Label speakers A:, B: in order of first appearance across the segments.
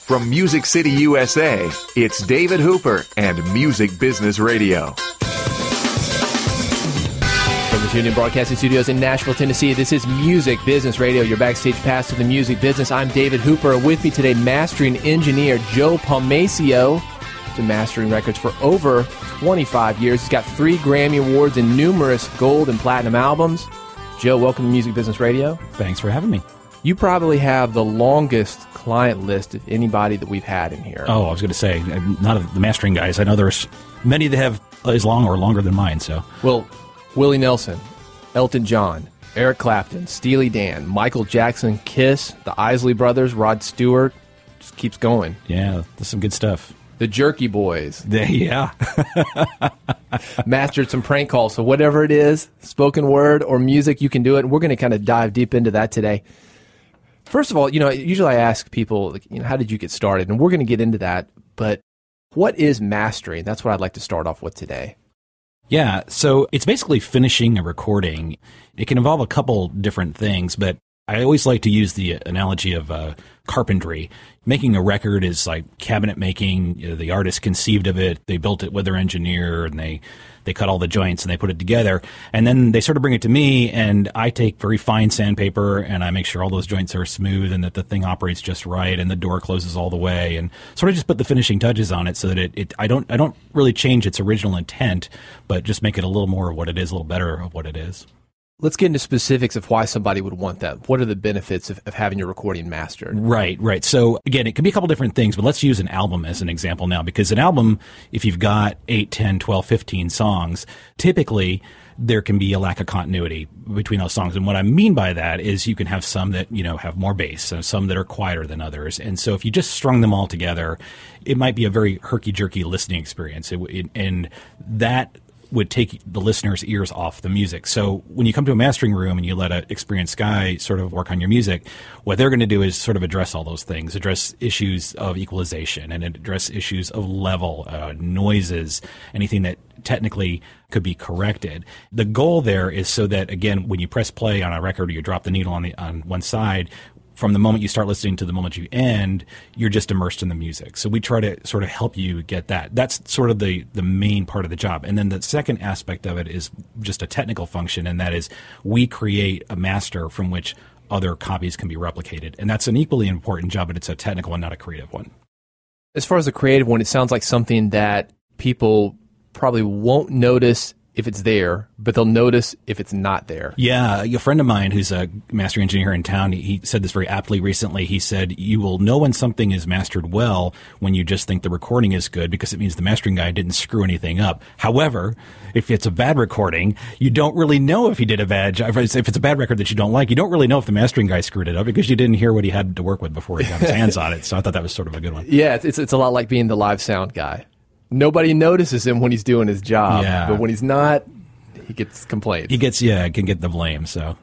A: From Music City, USA, it's David Hooper and Music Business Radio.
B: From the TuneIn Broadcasting Studios in Nashville, Tennessee, this is Music Business Radio, your backstage pass to the music business. I'm David Hooper. With me today, mastering engineer Joe Palmaccio. Been mastering records for over 25 years. He's got 3 Grammy Awards and numerous gold and platinum albums. Joe, welcome to Music Business Radio.
C: Thanks for having me.
B: You probably have the longest client list of anybody that we've had in here.
C: Oh, I was going to say, not of the mastering guys. I know there's many that have as long or longer than mine. So,
B: well, Willie Nelson, Elton John, Eric Clapton, Steely Dan, Michael Jackson, Kiss, the Isley Brothers, Rod Stewart. Just keeps going.
C: Yeah, that's some good stuff.
B: The Jerky Boys.
C: Yeah.
B: Mastered some prank calls. So whatever it is, spoken word or music, you can do it. And we're going to kind of dive deep into that today. First of all, usually I ask people, how did you get started? And we're going to get into that. But what is mastering? That's what I'd like to start off with today.
C: Yeah, so it's basically finishing a recording. It can involve a couple different things, but I always like to use the analogy of carpentry. Making a record is like cabinet making. The artist conceived of it, they built it with their engineer, and they cut all the joints and they put it together. And then they sort of bring it to me, and I take very fine sandpaper and I make sure all those joints are smooth and that the thing operates just right and the door closes all the way, and sort of just put the finishing touches on it so that I don't really change its original intent, but just make it a little more of what it is, a little better of what it is.
B: Let's get into specifics of why somebody would want that. What are the benefits of having your recording mastered?
C: Right. So, again, it can be a couple different things, but let's use an album as an example now, because an album, if you've got 8, 10, 12, 15 songs, typically there can be a lack of continuity between those songs. And what I mean by that is you can have some that, have more bass, and some that are quieter than others. And so if you just strung them all together, it might be a very herky-jerky listening experience. And that would take the listener's ears off the music. So when you come to a mastering room and you let an experienced guy sort of work on your music, what they're going to do is sort of address all those things, address issues of equalization and address issues of level, noises, anything that technically could be corrected. The goal there is so that, again, when you press play on a record or you drop the needle on one side, from the moment you start listening to the moment you end, you're just immersed in the music. So we try to sort of help you get that. That's sort of the main part of the job. And then the second aspect of it is just a technical function, and that is we create a master from which other copies can be replicated. And that's an equally important job, but it's a technical one, not a creative one. As
B: far as the creative one, it sounds like something that people probably won't notice if it's there, but they'll notice if it's not there.
C: Yeah, a friend of mine who's a master engineer in town, he said this very aptly recently. He said, you will know when something is mastered well when you just think the recording is good, because it means the mastering guy didn't screw anything up. However, if it's a bad recording, you don't really know if he did a bad job. If it's a bad record that you don't like, you don't really know if the mastering guy screwed it up because you didn't hear what he had to work with before he got his hands on it. So I thought that was sort of a good one.
B: Yeah, it's a lot like being the live sound guy. Nobody notices him when he's doing his job, but when he's not, he gets complaints.
C: Can get the blame. So,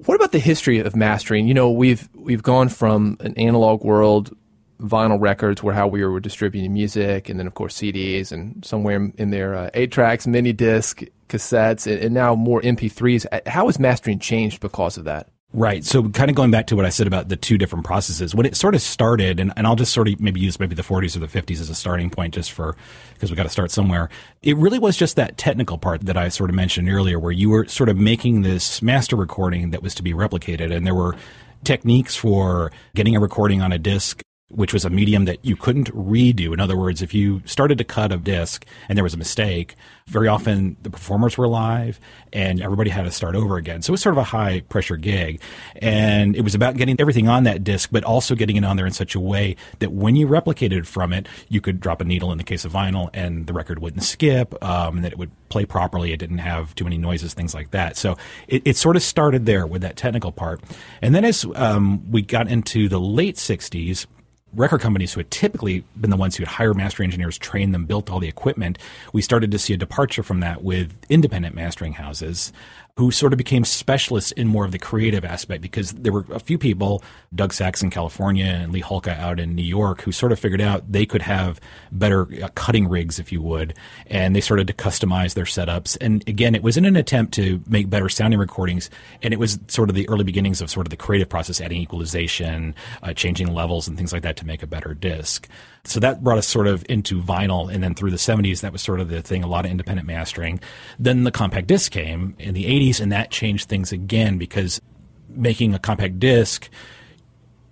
B: what about the history of mastering? We've gone from an analog world, vinyl records, where how we were distributing music, and then of course CDs, and somewhere in there 8-tracks, mini disc, cassettes, and now more MP3s. How has mastering changed because of that?
C: Right. So kind of going back to what I said about the two different processes, when it sort of started, and I'll just sort of use the 40s or the 50s as a starting point because we got to start somewhere. It really was just that technical part that I sort of mentioned earlier, where you were sort of making this master recording that was to be replicated. And there were techniques for getting a recording on a disc, which was a medium that you couldn't redo. In other words, if you started to cut a disc and there was a mistake, very often the performers were live and everybody had to start over again. So it was sort of a high pressure gig. And it was about getting everything on that disc, but also getting it on there in such a way that when you replicated from it, you could drop a needle in the case of vinyl and the record wouldn't skip, and that it would play properly. It didn't have too many noises, things like that. So it sort of started there with that technical part. And then as we got into the late 60s, record companies who had typically been the ones who had hired master engineers, trained them, built all the equipment, we started to see a departure from that with independent mastering houses. who sort of became specialists in more of the creative aspect, because there were a few people, Doug Sachs in California and Lee Holka out in New York, who sort of figured out they could have better cutting rigs, if you would, and they started to customize their setups. And again, it was in an attempt to make better sounding recordings, and it was sort of the early beginnings of sort of the creative process, adding equalization, changing levels and things like that to make a better disc. So that brought us sort of into vinyl, and then through the 70s, that was sort of the thing, a lot of independent mastering. Then the compact disc came in the 80s, and that changed things again, because making a compact disc,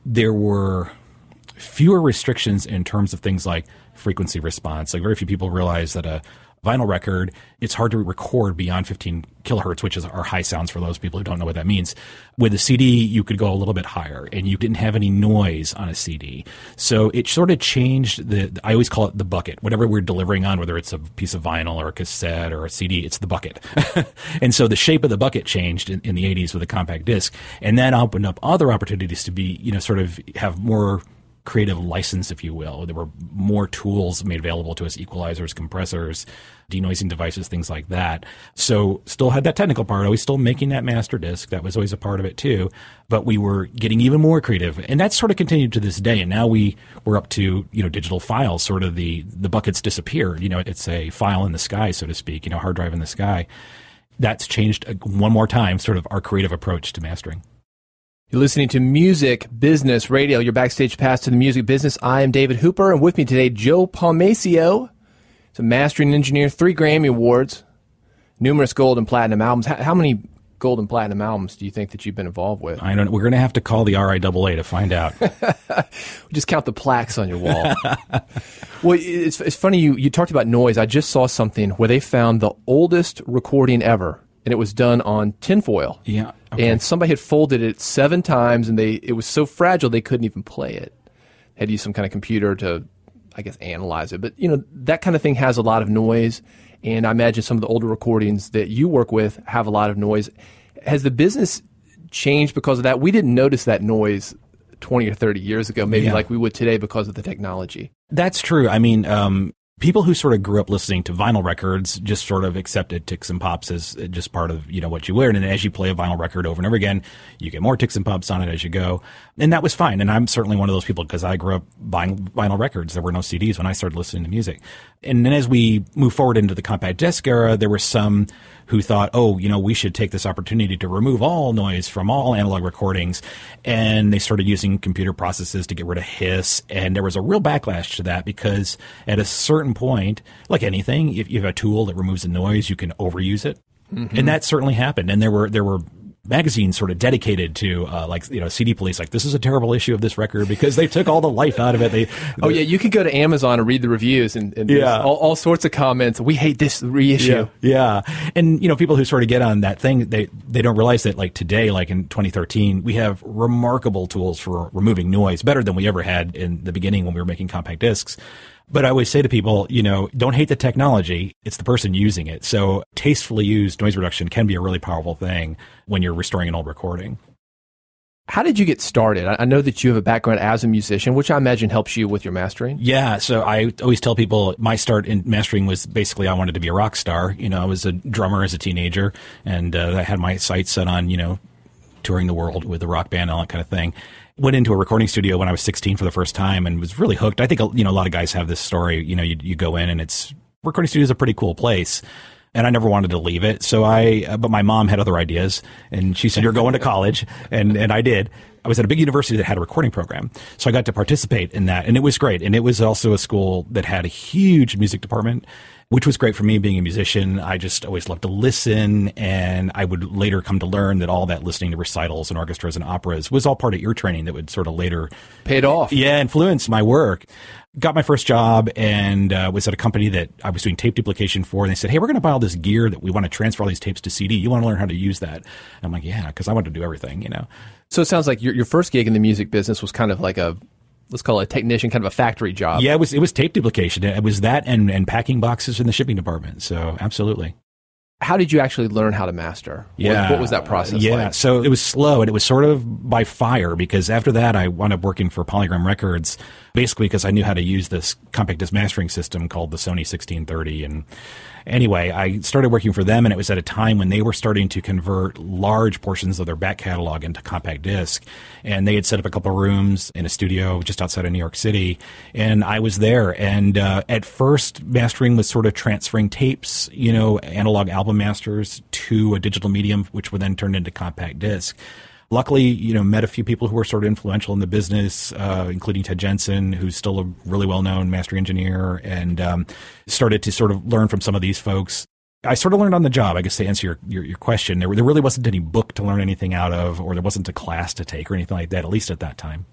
C: there were fewer restrictions in terms of things like frequency response. Like, very few people realize that a vinyl record, it's hard to record beyond 15 kilohertz, which are high sounds for those people who don't know what that means. With a CD, you could go a little bit higher, and you didn't have any noise on a CD. So it sort of changed I always call it the bucket. Whatever we're delivering on, whether it's a piece of vinyl or a cassette or a CD, it's the bucket. And so the shape of the bucket changed in the 80s with a compact disc. And that opened up other opportunities to be, sort of have more creative license, if you will. There were more tools made available to us, equalizers, compressors, denoising devices, things like that. So still had that technical part, always still making that master disc. That was always a part of it too. But we were getting even more creative. And that's sort of continued to this day. And now we're up to, digital files, sort of the buckets disappear. It's a file in the sky, so to speak, hard drive in the sky. That's changed one more time, sort of our creative approach to mastering.
B: You're listening to Music Business Radio, your backstage pass to the music business. I am David Hooper, and with me today, Joe Palmaccio. He's a mastering engineer, 3 Grammy Awards, numerous gold and platinum albums. How many gold and platinum albums do you think that you've been involved with?
C: I don't know. We're going to have to call the RIAA to find out.
B: Just count the plaques on your wall. Well, it's funny, you talked about noise. I just saw something where they found the oldest recording ever, and it was done on tinfoil.
C: Yeah. Okay.
B: And somebody had folded it 7 times, and it was so fragile they couldn't even play it. Had to use some kind of computer to, I guess, analyze it. But, that kind of thing has a lot of noise, and I imagine some of the older recordings that you work with have a lot of noise. Has the business changed because of that? We didn't notice that noise 20 or 30 years ago, maybe like we would today because of the technology.
C: That's true. I mean, people who sort of grew up listening to vinyl records just sort of accepted ticks and pops as just part of, what you learn. And as you play a vinyl record over and over again, you get more ticks and pops on it as you go. And that was fine. And I'm certainly one of those people because I grew up buying vinyl records. There were no CDs when I started listening to music. And then as we move forward into the compact disc era, there were some who thought, we should take this opportunity to remove all noise from all analog recordings. And they started using computer processes to get rid of hiss. And there was a real backlash to that because at a certain point, like anything, if you have a tool that removes the noise, you can overuse it. Mm-hmm. And that certainly happened. And there were magazines sort of dedicated to CD Police, like, this is a terrible issue of this record because they took all the life out of it.
B: You can go to Amazon and read the reviews and all sorts of comments. We hate this reissue.
C: Yeah. And people who sort of get on that thing, they don't realize that like today, like in 2013, we have remarkable tools for removing noise, better than we ever had in the beginning when we were making compact discs. But I always say to people, don't hate the technology. It's the person using it. So tastefully used noise reduction can be a really powerful thing when you're restoring an old recording.
B: How did you get started? I know that you have a background as a musician, which I imagine helps you with your mastering.
C: Yeah. So I always tell people my start in mastering was basically I wanted to be a rock star. I was a drummer as a teenager, and I had my sights set on, touring the world with a rock band and all that kind of thing. Went into a recording studio when I was 16 for the first time and was really hooked. I think, a lot of guys have this story. You go in and recording studio is a pretty cool place. And I never wanted to leave it. But my mom had other ideas and she said, you're going to college. And I did. I was at a big university that had a recording program. So I got to participate in that and it was great. And it was also a school that had a huge music department, which was great for me being a musician. I just always loved to listen, and I would later come to learn that all that listening to recitals and orchestras and operas was all part of ear training that would sort of later
B: paid off.
C: Yeah, influence my work. Got my first job and was at a company that I was doing tape duplication for, and they said, hey, we're going to buy all this gear that we want to transfer all these tapes to CD. You want to learn how to use that? And I'm like, yeah, because I want to do everything,
B: So it sounds like your first gig in the music business was kind of like let's call it a technician, kind of a factory job.
C: Yeah, it was tape duplication. It was that and packing boxes in the shipping department. So absolutely.
B: How did you actually learn how to master?
C: Yeah.
B: What was that process like?
C: So it was slow, and it was sort of by fire, because after that I wound up working for Polygram Records basically because I knew how to use this compact disc mastering system called the Sony 1630. And anyway, I started working for them, and it was at a time when they were starting to convert large portions of their back catalog into compact disc. And they had set up a couple of rooms in a studio just outside of New York City, and I was there. And at first, mastering was sort of transferring tapes, analog album masters to a digital medium, which would then turn into compact disc. Luckily, met a few people who were sort of influential in the business, including Ted Jensen, who's still a really well-known mastering engineer, and started to sort of learn from some of these folks. I sort of learned on the job, I guess, to answer your question. There really wasn't any book to learn anything out of, or there wasn't a class to take or anything like that, at least at that time.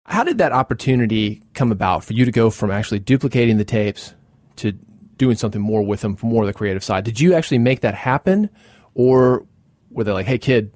B: How did that opportunity come about for you to go from actually duplicating the tapes to doing something more with them, more of the creative side? Did you actually make that happen, or were they like, hey, kid,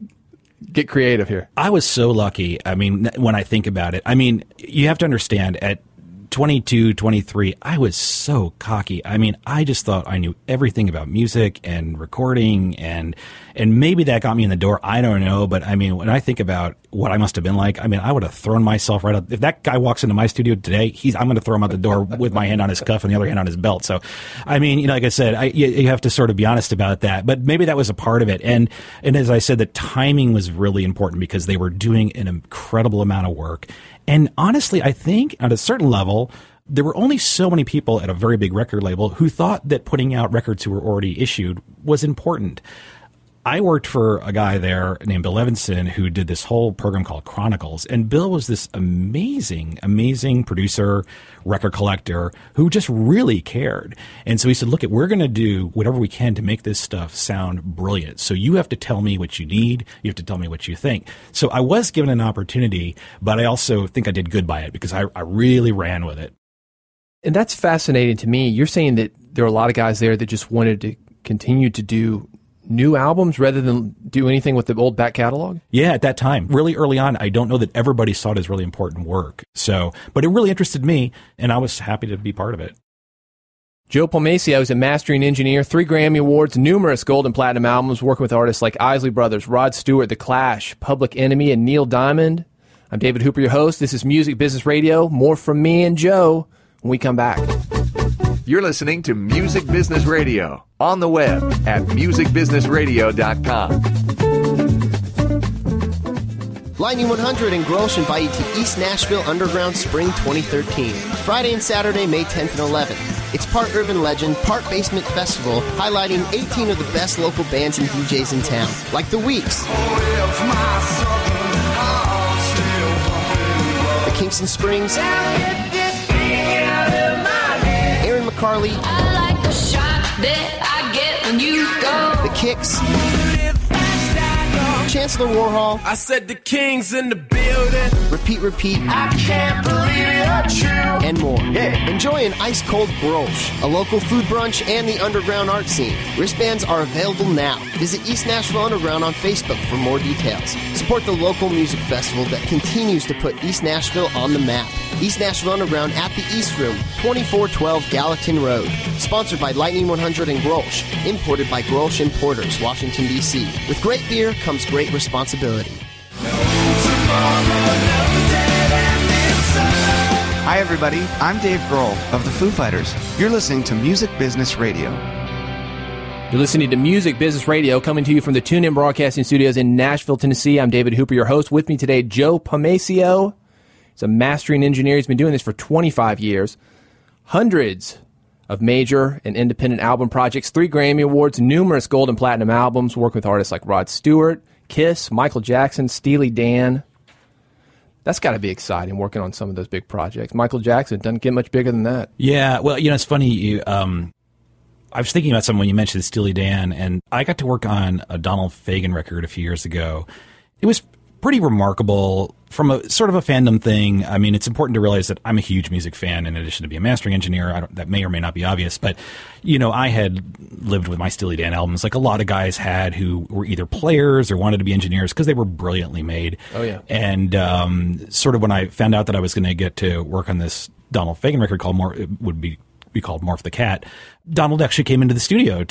B: get creative here?
C: I was so lucky. I mean, when I think about it, I mean, you have to understand at 22, 23, I was so cocky. I mean, I just thought I knew everything about music and recording, and maybe that got me in the door. I don't know. But I mean, when I think about what I must have been like, I mean, I would have thrown myself right out. If that guy walks into my studio today, I'm going to throw him out the door with my hand on his cuff and the other hand on his belt. So, I mean, like I said, you have to sort of be honest about that. But maybe that was a part of it. And as I said, the timing was really important because they were doing an incredible amount of work. And honestly, I think at a certain level, there were only so many people at a very big record label who thought that putting out records who were already issued was important. I worked for a guy there named Bill Evanson who did this whole program called Chronicles. And Bill was this amazing, amazing producer, record collector who just really cared. And so he said, look, we're going to do whatever we can to make this stuff sound brilliant. So you have to tell me what you need. You have to tell me what you think. So I was given an opportunity, but I also think I did good by it because I really ran with it.
B: And that's fascinating to me. You're saying that there are a lot of guys there that just wanted to continue to do new albums rather than do anything with the old back catalog?
C: Yeah, at that time, really early on, I don't know that everybody saw it as really important work. So, but it really interested me, and I was happy to be part of it.
B: Joe Palmaccio is a mastering engineer, 3 Grammy Awards, numerous gold and platinum albums, working with artists like Isley Brothers, Rod Stewart, The Clash, Public Enemy, and Neil Diamond. I'm David Hooper, your host. This is Music Business Radio. More from me and Joe when we come back.
A: You're listening to Music Business Radio on the web at musicbusinessradio.com.
D: Lightning 100 and Grolsch invite you to East Nashville Underground Spring 2013, Friday and Saturday, May 10th and 11th. It's part urban legend, part basement festival, highlighting 18 of the best local bands and DJs in town, like The Weeks, the Kingston Springs, Carly,
E: I like the shot that I get when you go.
D: The Kicks, Chancellor Warhol.
F: I said the King's in the building.
D: Repeat.
F: I can't believe it's true.
D: And more. Yeah. Enjoy an ice-cold Grolsch, a local food brunch, and the underground art scene. Wristbands are available now. Visit East Nashville Underground on Facebook for more details. Support the local music festival that continues to put East Nashville on the map. East Nashville Underground at the East Room, 2412 Gallatin Road. Sponsored by Lightning 100 and Grolsch. Imported by Grolsch Importers, Washington, D.C. With great beer comes great responsibility.
G: Hi, everybody. I'm Dave Grohl of the Foo Fighters. You're listening to Music Business Radio.
B: You're listening to Music Business Radio, coming to you from the TuneIn Broadcasting Studios in Nashville, Tennessee. I'm David Hooper, your host. With me today, Joe Palmaccio. He's a mastering engineer. He's been doing this for 25 years. Hundreds of major and independent album projects, 3 Grammy Awards, numerous gold and platinum albums, working with artists like Rod Stewart, Kiss, Michael Jackson, Steely Dan. That's got to be exciting, working on some of those big projects. Michael Jackson doesn't get much bigger than that.
C: Yeah, well, it's funny. I was thinking about something when you mentioned Steely Dan, and I got to work on a Donald Fagen record a few years ago. It was pretty remarkable from a sort of a fandom thing. I mean, it's important to realize that I'm a huge music fan in addition to being a mastering engineer. That may or may not be obvious, but, I had lived with my Steely Dan albums like a lot of guys had who were either players or wanted to be engineers because they were brilliantly made.
B: Oh, yeah.
C: And sort of when I found out that I was going to get to work on this Donald Fagen record called More, it would be we called Morph the Cat, Donald actually came into the studio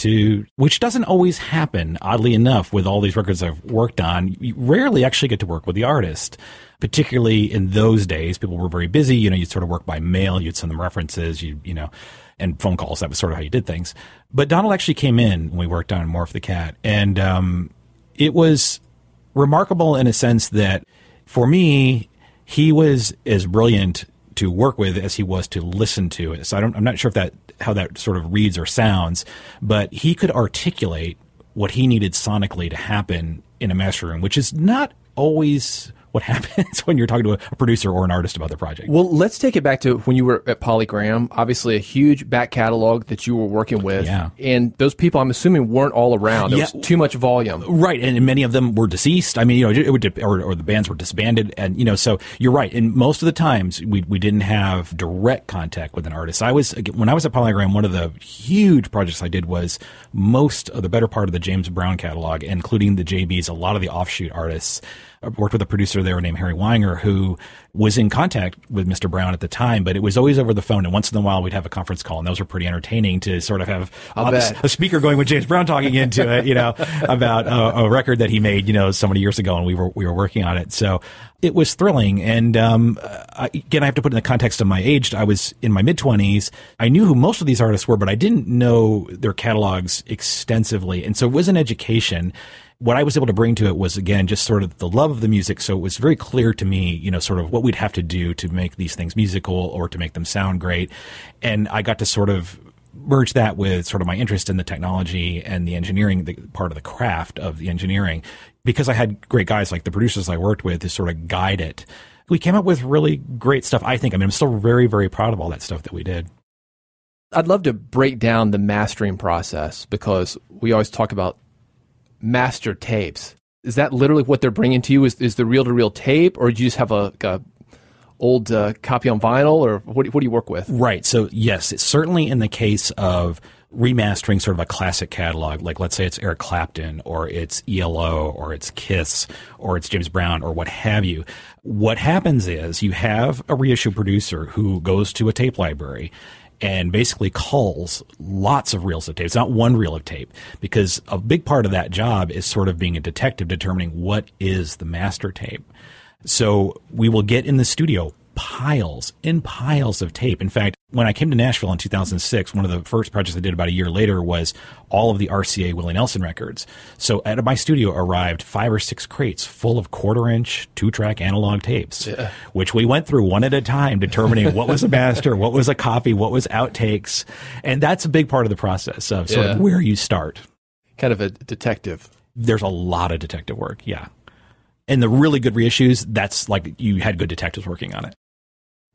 C: which doesn't always happen, oddly enough, with all these records I've worked on. You rarely actually get to work with the artist. Particularly in those days, people were very busy. You'd sort of work by mail. You'd send them references, and phone calls. That was sort of how you did things. But Donald actually came in when we worked on Morph the Cat. And it was remarkable in a sense that, for me, he was as brilliant to work with as he was to listen to. So I'm not sure how that sort of reads or sounds, but he could articulate what he needed sonically to happen in a master room, which is not always what happens when you're talking to a producer or an artist about their project.
B: Well, let's take it back to when you were at Polygram, obviously a huge back catalog that you were working with.
C: Yeah.
B: And those people, I'm assuming, weren't all around. There was too much volume.
C: Right. And many of them were deceased. I mean, it would, or the bands were disbanded. And, so you're right. And most of the times we didn't have direct contact with an artist. When I was at Polygram, one of the huge projects I did was most of the better part of the James Brown catalog, including the JBs, a lot of the offshoot artists. I worked with a producer there named Harry Weinger, who was in contact with Mr. Brown at the time, but it was always over the phone. And once in a while, we'd have a conference call, and those were pretty entertaining to sort of have a speaker going with James Brown talking into it, about a record that he made, so many years ago, and we were working on it. So it was thrilling. And again, I have to put in the context of my age. I was in my mid-20s. I knew who most of these artists were, but I didn't know their catalogs extensively. And so it was an education. What I was able to bring to it was, again, just sort of the love of the music. So it was very clear to me, sort of what we'd have to do to make these things musical or to make them sound great. And I got to sort of merge that with sort of my interest in the technology and the engineering, the part of the craft of the engineering. Because I had great guys like the producers I worked with to sort of guide it. We came up with really great stuff, I think. I mean, I'm still very, very proud of all that stuff that we did.
B: I'd love to break down the mastering process, because we always talk about master tapes. Is that literally what they're bringing to you? Is the reel-to-reel tape, or do you just have a old copy on vinyl, or what do you work with?
C: Right. So yes, it's certainly in the case of remastering sort of a classic catalog, like let's say it's Eric Clapton, or it's ELO, or it's Kiss, or it's James Brown, or what have you. What happens is you have a reissue producer who goes to a tape library and basically culls lots of reels of tape. It's not one reel of tape, because a big part of that job is sort of being a detective, determining what is the master tape. So we will get in the studio piles and piles of tape. In fact, when I came to Nashville in 2006, one of the first projects I did about a year later was all of the RCA Willie Nelson records. So at my studio arrived 5 or 6 crates full of 1/4-inch 2-track analog tapes, which we went through one at a time, determining what was a master, what was a copy, what was outtakes. And that's a big part of the process of sort of where you start.
B: Kind of a detective.
C: There's a lot of detective work, yeah. And the really good reissues, that's like you had good detectives working on it.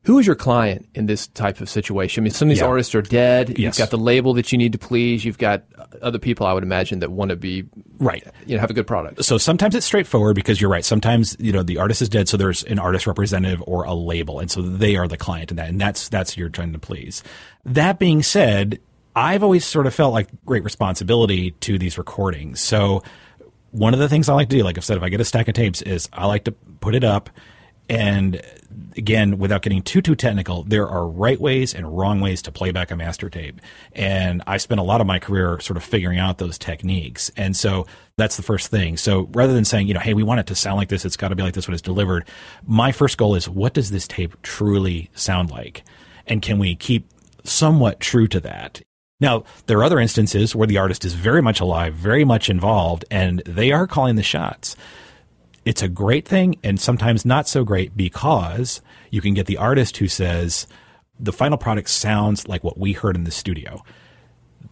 B: Who is your client in this type of situation? I mean, some of these artists are dead.
C: Yes.
B: You've got the label that you need to please. You've got other people, I would imagine, that want to be
C: right.
B: Have a good product.
C: So sometimes it's straightforward, because you're right. Sometimes the artist is dead, so there's an artist representative or a label, and so they are the client in that, and that's you're trying to please. That being said, I've always sort of felt like great responsibility to these recordings. So one of the things I like to do, like I've said, if I get a stack of tapes, is I like to put it up. And again, without getting too technical, there are right ways and wrong ways to play back a master tape. And I spent a lot of my career sort of figuring out those techniques. And so that's the first thing. So rather than saying, hey, we want it to sound like this, it's got to be like this when it's delivered, my first goal is, what does this tape truly sound like? And can we keep somewhat true to that? Now, there are other instances where the artist is very much alive, very much involved, and they are calling the shots. It's a great thing, and sometimes not so great, because you can get the artist who says, the final product sounds like what we heard in the studio.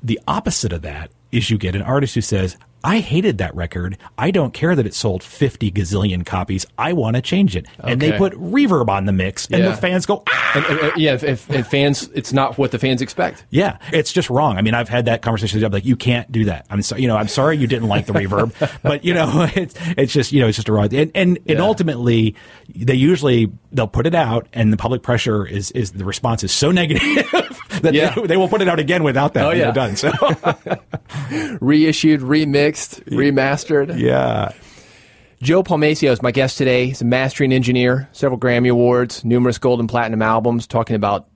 C: The opposite of that is you get an artist who says, I hated that record. I don't care that it sold 50 gazillion copies. I want to change it. Okay. And they put reverb on the mix, and the fans go, ah!
B: If fans, it's not what the fans expect.
C: Yeah, it's just wrong. I mean, I've had that conversation. I'm like, you can't do that. I'm sorry you didn't like the reverb, but it's just a wrong. And ultimately, they'll put it out, and the public pressure is the response is so negative that they will put it out again without that done. So
B: reissued, remixed, remastered.
C: Yeah.
B: Joe Palmaccio is my guest today. He's a mastering engineer, several Grammy Awards, numerous gold and platinum albums, talking about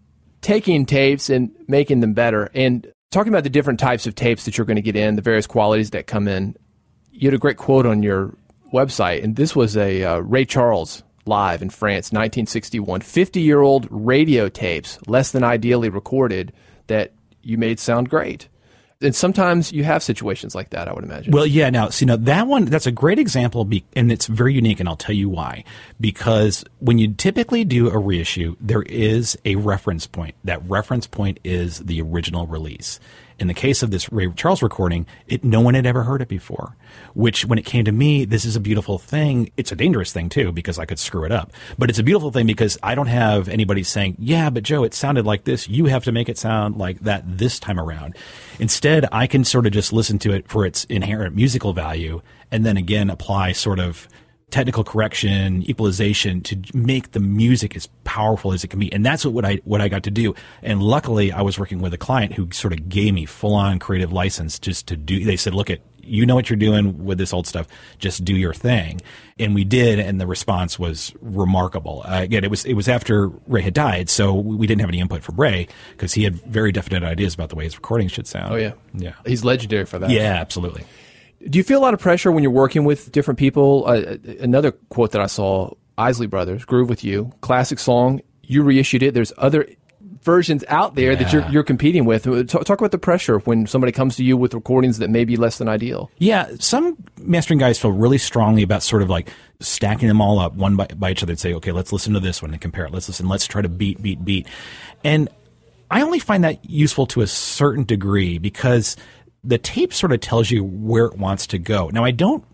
B: taking tapes and making them better. And talking about the different types of tapes that you're going to get in, the various qualities that come in, you had a great quote on your website, and this was a Ray Charles live in France, 1961. 50-year-old radio tapes, less than ideally recorded, that you made sound great. And sometimes you have situations like that, I would imagine.
C: Well, yeah. Now, see, that one, that's a great example, and it's very unique, and I'll tell you why. Because when you typically do a reissue, there is a reference point. That reference point is the original release. In the case of this Ray Charles recording, no one had ever heard it before, which when it came to me, this is a beautiful thing. It's a dangerous thing, too, because I could screw it up. But it's a beautiful thing because I don't have anybody saying, yeah, but Joe, it sounded like this. You have to make it sound like that this time around. Instead, I can sort of just listen to it for its inherent musical value and then again apply sort of technical correction, equalization to make the music as powerful as it can be. And that's what I got to do. And luckily, I was working with a client who sort of gave me full-on creative license just to do. They said, look, you know what you're doing with this old stuff. Just do your thing. And we did, and the response was remarkable. Again, it was after Ray had died, so we didn't have any input from Ray because he had very definite ideas about the way his recordings should sound.
B: Oh, yeah.
C: Yeah.
B: He's legendary for that.
C: Yeah, absolutely.
B: Do you feel a lot of pressure when you're working with different people? Another quote that I saw, Isley Brothers, Groove With You, classic song. You reissued it. There's other versions out there that you're competing with. Talk about the pressure when somebody comes to you with recordings that may be less than ideal.
C: Yeah, some mastering guys feel really strongly about sort of like stacking them all up one by each other and say, okay, let's listen to this one and compare it. Let's try to beat. And I only find that useful to a certain degree because the tape sort of tells you where it wants to go. Now, I don't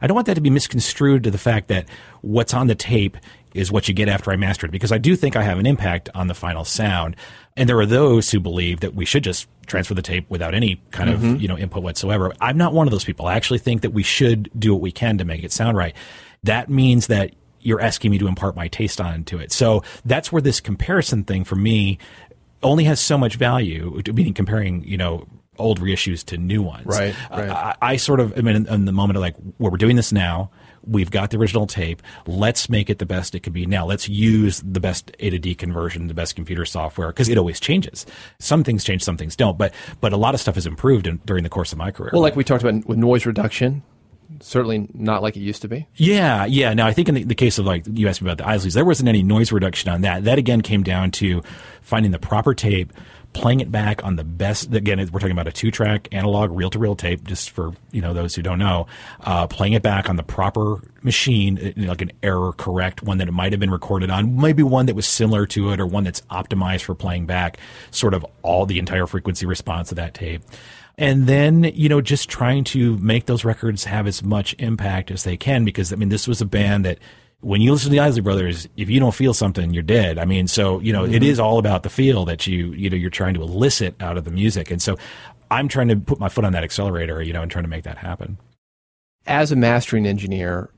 C: want that to be misconstrued to the fact that what's on the tape is what you get after I master it, because I do think I have an impact on the final sound. And there are those who believe that we should just transfer the tape without any kind of input whatsoever. I'm not one of those people. I actually think that we should do what we can to make it sound right. That means that you're asking me to impart my taste onto it. So that's where this comparison thing for me only has so much value, meaning comparing, old reissues to new ones.
B: Right.
C: I sort of am in the moment of like, well, we're doing this now. We've got the original tape. Let's make it the best it can be now. Let's use the best A to D conversion, the best computer software, because it always changes. Some things change, some things don't. But a lot of stuff has improved during the course of my career.
B: Well, like we talked about with noise reduction, certainly not like it used to be.
C: Yeah. Now, I think in the case of, like, you asked me about the Isleys, there wasn't any noise reduction on that. That, again, came down to finding the proper tape, playing it back on the best, again, we're talking about a 2-track analog reel-to-reel tape, just for, those who don't know, playing it back on the proper machine, like an error correct one that it might have been recorded on, maybe one that was similar to it or one that's optimized for playing back sort of all the entire frequency response of that tape. And then, just trying to make those records have as much impact as they can, because, this was a band that, when you listen to the Isley Brothers, if you don't feel something, you're dead. So, it is all about the feel that you're trying to elicit out of the music. And so I'm trying to put my foot on that accelerator, and trying to make that happen. As
B: a mastering engineer,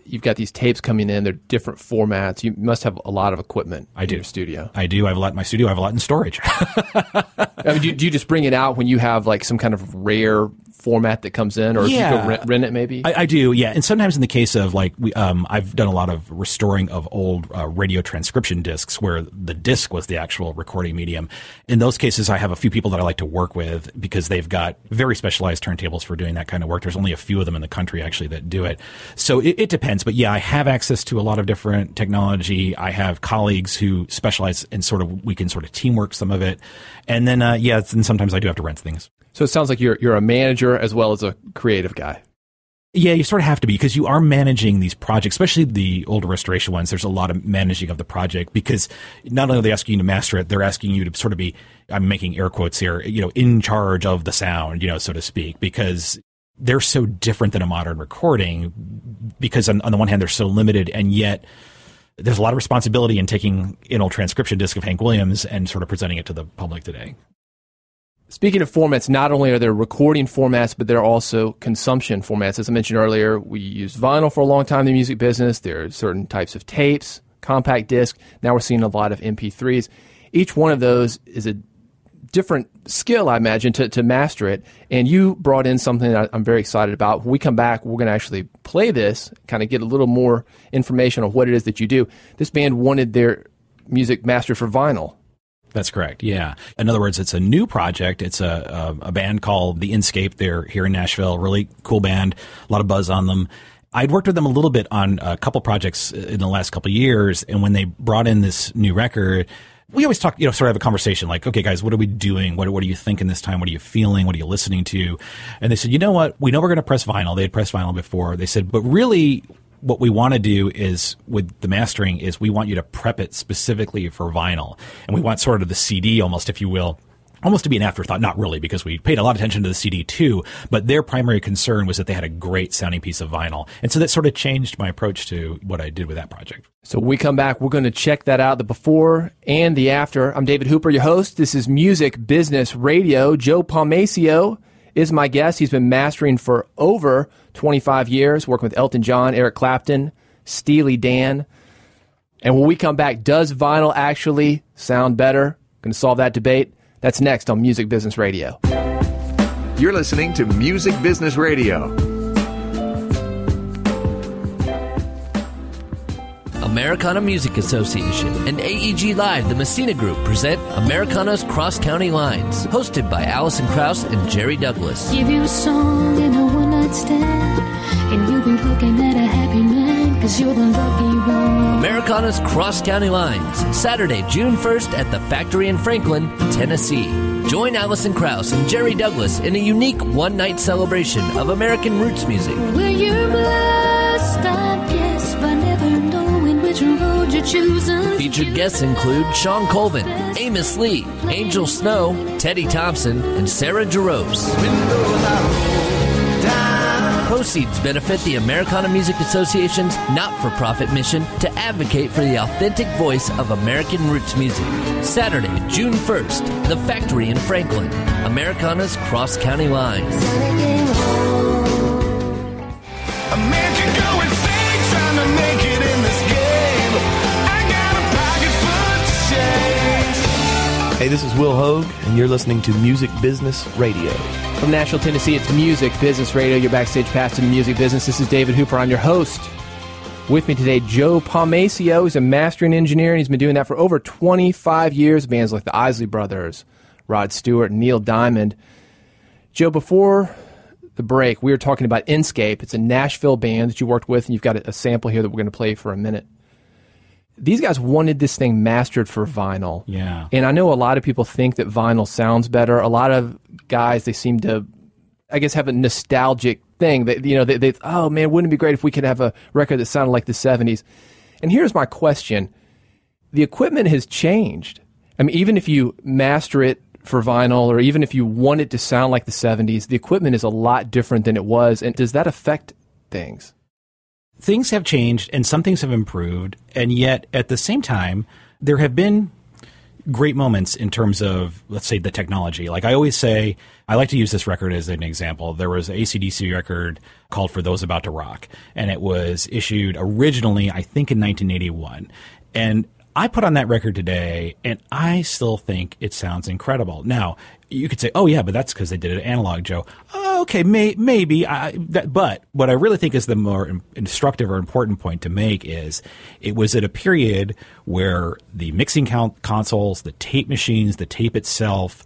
B: you've got these tapes coming in. They're different formats. You must have a lot of equipment in your studio.
C: I do. I have a lot in my studio. I have a lot in storage.
B: Do you just bring it out when you have like some kind of rare format that comes in, or if you go rent it maybe?
C: I do, yeah. And sometimes in the case of like, I've done a lot of restoring of old radio transcription discs where the disc was the actual recording medium. In those cases, I have a few people that I like to work with because they've got very specialized turntables for doing that kind of work. There's only a few of them in the country actually that do it. So it depends. But yeah, I have access to a lot of different technology. I have colleagues who specialize in we can sort of teamwork some of it. And then, and sometimes I do have to rent things.
B: So it sounds like you're a manager as well as a creative guy.
C: Yeah, you sort of have to be, because you are managing these projects, especially the older restoration ones. There's a lot of managing of the project, because not only are they asking you to master it, they're asking you to sort of be, I'm making air quotes here, in charge of the sound, so to speak, because they're so different than a modern recording, because on the one hand, they're so limited, and yet there's a lot of responsibility in taking an old transcription disc of Hank Williams and sort of presenting it to the public today.
B: Speaking of formats, not only are there recording formats, but there are also consumption formats. As I mentioned earlier, we used vinyl for a long time in the music business. There are certain types of tapes, compact disc. Now we're seeing a lot of MP3s. Each one of those is a different skill, I imagine, to master it. And you brought in something that I'm very excited about. When we come back, we're going to actually play this, kind of get a little more information on what it is that you do. This band wanted their music mastered for vinyl.
C: That's correct, yeah. In other words, it's a new project. It's a band called The Inscape. They're here in Nashville, really cool band, a lot of buzz on them. I'd worked with them a little bit on a couple projects in the last couple of years, and when they brought in this new record, we always talk, sort of have a conversation like, okay, guys, what are we doing? What are you thinking this time? What are you feeling? What are you listening to? And they said, you know what? We know we're going to press vinyl. They had pressed vinyl before. They said, but really what we want to do is with the mastering is we want you to prep it specifically for vinyl. And we want sort of the CD almost, if you will, almost to be an afterthought. Not really, because we paid a lot of attention to the CD too, but their primary concern was that they had a great sounding piece of vinyl. And so that sort of changed my approach to what I did with that project.
B: So when we come back, we're going to check that out, the before and the after. I'm David Hooper, your host. This is Music Business Radio. Joe Palmaccio is my guest. He's been mastering for over 25 years, working with Elton John, Eric Clapton, Steely Dan. And when we come back, does vinyl actually sound better? Going to solve that debate. That's next on Music Business Radio.
A: You're listening to Music Business Radio.
H: Americana Music Association and AEG Live, the Messina Group, present Americana's Cross County Lines, hosted by Allison Krauss and Jerry Douglas.
I: Give you a song and a one-night stand, and you'll be looking at a happy man, because you're the lucky one.
H: Americana's Cross County Lines, Saturday, June 1st at the Factory in Franklin, Tennessee. Join Allison Krauss and Jerry Douglas in a unique one-night celebration of American roots music.
I: Well, you're blessed, I guess, by never knowing which road you're choosing.
H: Featured guests include Sean Colvin, Amos Lee, Angel Snow, Teddy Thompson, and Sarah Jarosz. Proceeds benefit the Americana Music Association's not-for-profit mission to advocate for the authentic voice of American roots music. Saturday, June 1st, The Factory in Franklin, Americana's Cross County Lines.
F: A man can go insane trying to make it in this game. I got a pocket full of change.
J: Hey, this is Will Hogue, and you're listening to Music Business Radio.
B: From Nashville, Tennessee, it's Music Business Radio, your backstage pass to the music business. This is David Hooper. I'm your host. With me today, Joe Palmaccio. He's a mastering engineer, and he's been doing that for over 25 years. Bands like the Isley Brothers, Rod Stewart, and Neil Diamond. Joe, before the break, we were talking about Inscape. It's a Nashville band that you worked with, and you've got a sample here that we're going to play for a minute. These guys wanted this thing mastered for vinyl.
C: Yeah.
B: And I know a lot of people think that vinyl sounds better. A lot of guys, they seem to, I guess, have a nostalgic thing. They oh, man, wouldn't it be great if we could have a record that sounded like the 70s? And here's my question. The equipment has changed. I mean, even if you master it for vinyl, or even if you want it to sound like the 70s, the equipment is a lot different than it was. And does that affect things?
C: Things have changed and some things have improved, and yet at the same time, there have been great moments in terms of, let's say, the technology. Like I always say, I like to use this record as an example. There was an AC/DC record called For Those About to Rock, and it was issued originally, I think, in 1981. And I put on that record today, and I still think it sounds incredible. Now, you could say, oh, yeah, but that's because they did it analog, Joe. Oh, okay, maybe. But what I really think is the more instructive or important point to make is it was at a period where the mixing consoles, the tape machines, the tape itself,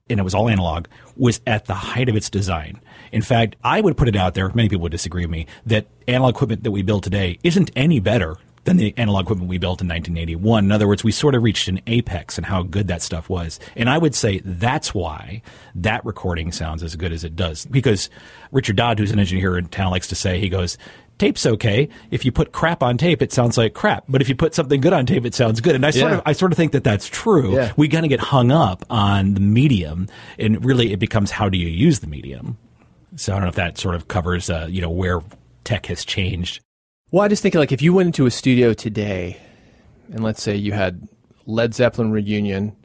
C: and it was all analog, was at the height of its design. In fact, I would put it out there, many people would disagree with me, that analog equipment that we build today isn't any better than the analog equipment we built in 1981. In other words, we sort of reached an apex in how good that stuff was. And I would say that's why that recording sounds as good as it does. Because Richard Dodd, who's an engineer in town, likes to say, he goes, tape's okay. If you put crap on tape, it sounds like crap. But if you put something good on tape, it sounds good. And I sort of think that that's true. Yeah. We kind of get hung up on the medium, and really it becomes how do you use the medium. So I don't know if that sort of covers, where tech has changed.
B: Well, I just think, like, if you went into a studio today, and let's say you had Led Zeppelin reunion,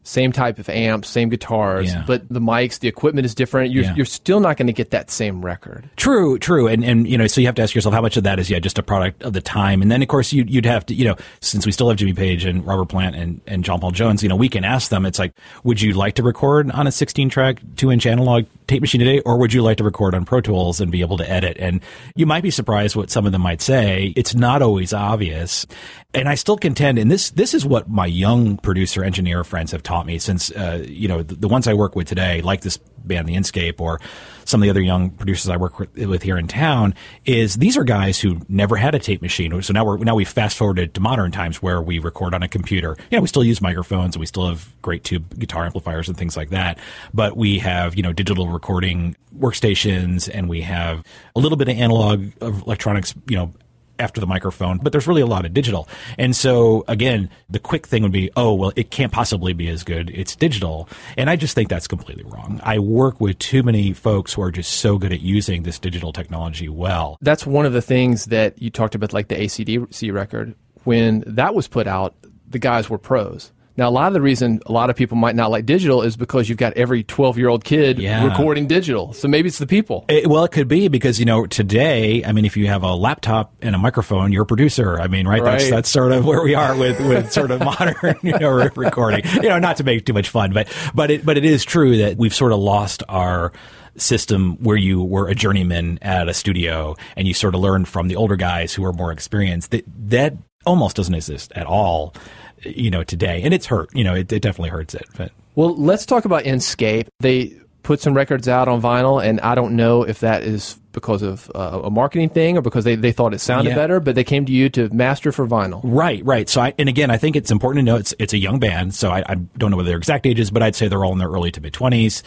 B: same type of amps, same guitars, but the mics, the equipment is different, you're still not going to get that same record.
C: True. And so you have to ask yourself how much of that is just a product of the time. And then, of course, you'd have to, since we still have Jimmy Page and Robert Plant and John Paul Jones, we can ask them, it's like, would you like to record on a 16-track, 2-inch analog tape machine today, or would you like to record on Pro Tools and be able to edit? And you might be surprised what some of them might say. It's not always obvious. And I still contend, and this is what my young producer engineer friends have taught me since, the ones I work with today, like this band, The Inscape, or some of the other young producers I work with here in town, is these are guys who never had a tape machine. So now we fast forwarded to modern times where we record on a computer. We still use microphones and we still have great tube guitar amplifiers and things like that. But we have, digital recording workstations, and we have a little bit of analog of electronics, after the microphone, but there's really a lot of digital. And so, again, the quick thing would be, oh, well, it can't possibly be as good. It's digital. And I just think that's completely wrong. I work with too many folks who are just so good at using this digital technology well.
B: That's one of the things that you talked about, like the AC/DC record. When that was put out, the guys were pros. Now, a lot of the reason a lot of people might not like digital is because you've got every 12-year-old kid recording digital. So maybe it's the people.
C: It could be because, today, if you have a laptop and a microphone, you're a producer. Right? That's sort of where we are with sort of modern, recording. Not to make too much fun, but it is true that we've sort of lost our system where you were a journeyman at a studio and you sort of learned from the older guys who are more experienced. That almost doesn't exist at all. Today. And it's hurt. It definitely hurts it. But.
B: Well, let's talk about Inscape. They put some records out on vinyl, and I don't know if that is because of a marketing thing or because they thought it sounded better, but they came to you to master for vinyl.
C: Right. So, I think it's important to know it's a young band, so I don't know what their exact age is, but I'd say they're all in their early to mid-20s.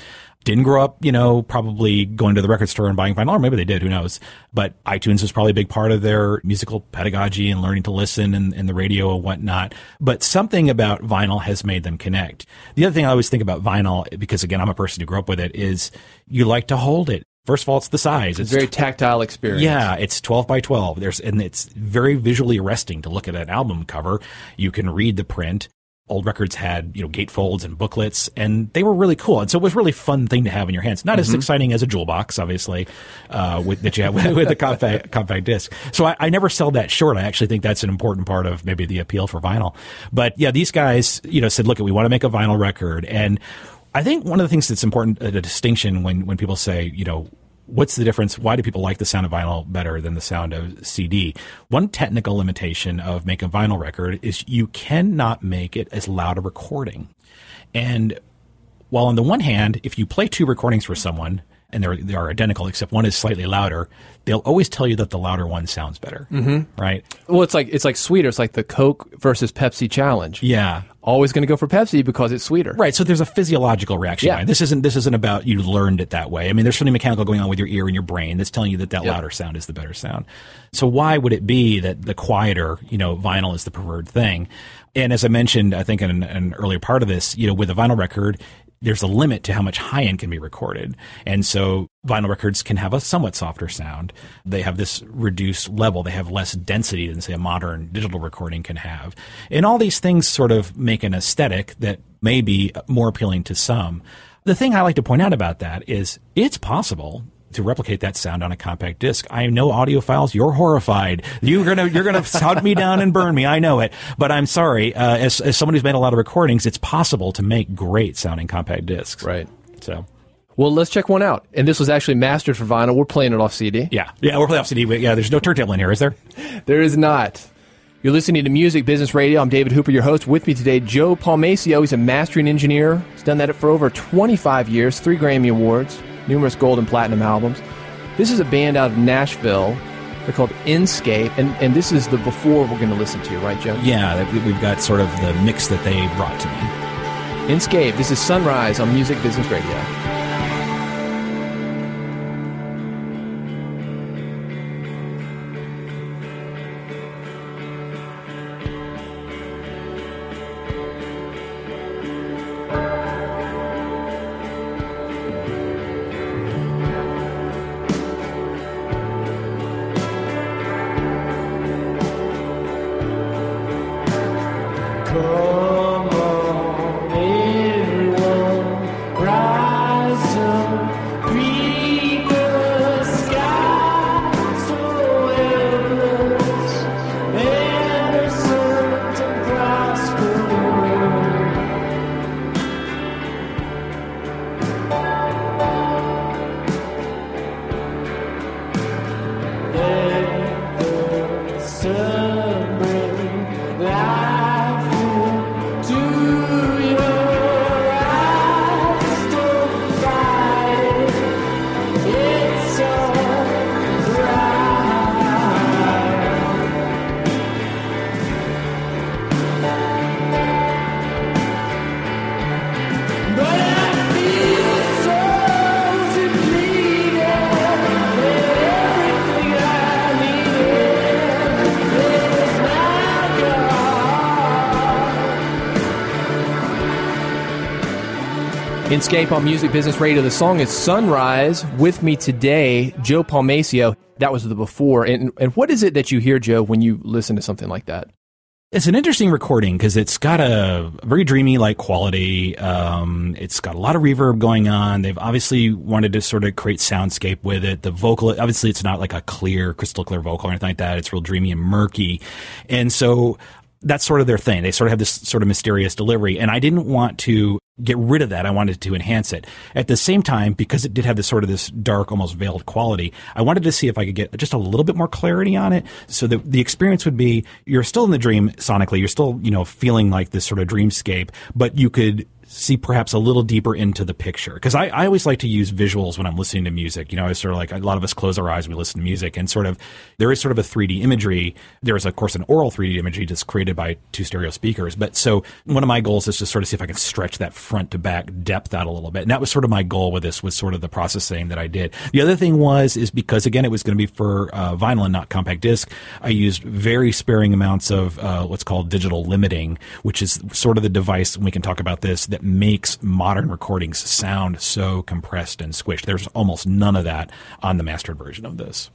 C: Didn't grow up, probably going to the record store and buying vinyl, or maybe they did, who knows. But iTunes was probably a big part of their musical pedagogy and learning to listen and the radio and whatnot. But something about vinyl has made them connect. The other thing I always think about vinyl, because again, I'm a person who grew up with it, is you like to hold it. First of all, it's the size.
B: It's a very tactile experience.
C: Yeah, it's 12 by 12. And it's very visually arresting to look at an album cover. You can read the print. Old records had, gatefolds and booklets, and they were really cool. And so it was a really fun thing to have in your hands. Not as exciting as a jewel box, obviously, that you have with the compact disc. So I never sell that short. I actually think that's an important part of maybe the appeal for vinyl. But yeah, these guys, said, look, we want to make a vinyl record. And I think one of the things that's important, a distinction when people say, what's the difference? Why do people like the sound of vinyl better than the sound of CD? One technical limitation of making a vinyl record is you cannot make it as loud a recording. And while on the one hand, if you play two recordings for someone, and they are identical except one is slightly louder, they'll always tell you that the louder one sounds better, right?
B: Well, it's like sweeter. It's like the Coke versus Pepsi challenge.
C: Yeah.
B: Always going to go for Pepsi because it's sweeter.
C: Right, so there's a physiological reaction. Yeah. This isn't about you learned it that way. There's something mechanical going on with your ear and your brain that's telling you that louder sound is the better sound. So why would it be that the quieter, vinyl is the preferred thing? And as I mentioned, I think in an earlier part of this, with a vinyl record, there's a limit to how much high-end can be recorded. And so vinyl records can have a somewhat softer sound. They have this reduced level. They have less density than, say, a modern digital recording can have. And all these things sort of make an aesthetic that may be more appealing to some. The thing I like to point out about that is it's possible to replicate that sound on a compact disc. I know audiophiles, you're horrified. You're gonna hunt me down and burn me. I know it, but I'm sorry. As someone who's made a lot of recordings, it's possible to make great sounding compact discs.
B: Right.
C: So,
B: well, let's check one out. And this was actually mastered for vinyl. We're playing it off CD.
C: Yeah, we're playing off CD. Yeah, there's no turntable in here, is there?
B: There is not. You're listening to Music Business Radio. I'm David Hooper, your host. With me today, Joe Palmaccio. He's a mastering engineer. He's done that for over 25 years, 3 Grammy Awards, numerous gold and platinum albums. This is a band out of Nashville. They're called Inscape, and this is the before we're going to listen to, right, Joe?
C: Yeah, we've got sort of the mix that they brought to me.
B: Inscape. This is Sunrise on Music Business Radio. Inscape on Music Business Radio. The song is Sunrise. With me today, Joe Palmaccio. That was the before. And what is it that you hear, Joe, when you listen to something like that?
C: It's an interesting recording because it's got a very dreamy-like quality. It's got a lot of reverb going on. They've obviously wanted to sort of create soundscape with it. The vocal, obviously, it's not like a crystal clear vocal or anything like that. It's real dreamy and murky. And so that's sort of their thing. They sort of have this sort of mysterious delivery. And I didn't want to get rid of that. I wanted to enhance it. At the same time, because it did have this dark, almost veiled quality, I wanted to see if I could get just a little bit more clarity on it, so that the experience would be, you're still in the dream sonically, you're still, feeling like this sort of dreamscape, but you could see perhaps a little deeper into the picture. Because I always like to use visuals when I'm listening to music. It's sort of like a lot of us close our eyes when we listen to music, and there is sort of a 3D imagery. There is, of course, an oral 3D imagery that's created by two stereo speakers. But so one of my goals is to sort of see if I can stretch that front to back depth out a little bit. And that was sort of my goal with this, was sort of the processing that I did. The other thing is because, again, it was going to be for vinyl and not compact disc, I used very sparing amounts of what's called digital limiting, which is sort of the device, and we can talk about this, that makes modern recordings sound so compressed and squished. There's almost none of that on the mastered version of this.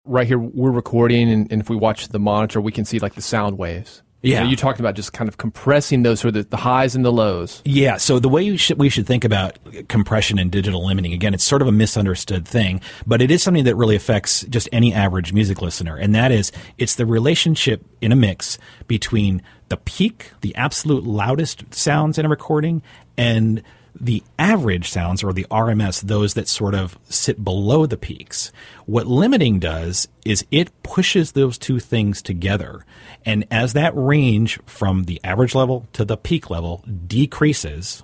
B: Right here, we're recording, and if we watch the monitor, we can see like the sound waves.
C: Yeah.
B: You talked about just kind of compressing those, sort of the highs and the lows.
C: Yeah, so the way we should think about compression and digital limiting, again, it's sort of a misunderstood thing, but it is something that really affects just any average music listener, and that is, it's the relationship in a mix between the peak, the absolute loudest sounds in a recording, and the average sounds, or the RMS, those that sort of sit below the peaks. What limiting does is it pushes those two things together. And as that range from the average level to the peak level decreases,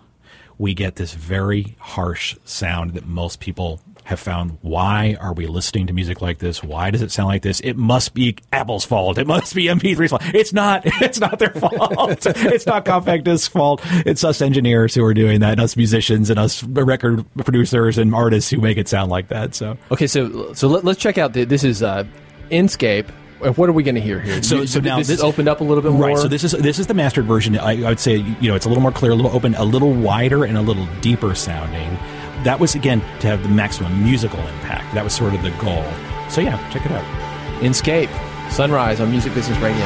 C: we get this very harsh sound that most people have found. Why are we listening to music like this? Why does it sound like this? It must be Apple's fault. It must be MP3's fault. It's not. It's not their fault. It's not compact disc's fault. It's us engineers who are doing that, and us musicians and us record producers and artists who make it sound like that. So
B: okay, so let's check out. This is Inscape. What are we going to hear here?
C: So now
B: this opened up a little bit more.
C: Right. So this is the mastered version. I would say it's a little more clear, a little open, a little wider, and a little deeper sounding. That was, again, to have the maximum musical impact. That was sort of the goal. So yeah, check it out.
B: Inscape, Sunrise on Music Business Radio.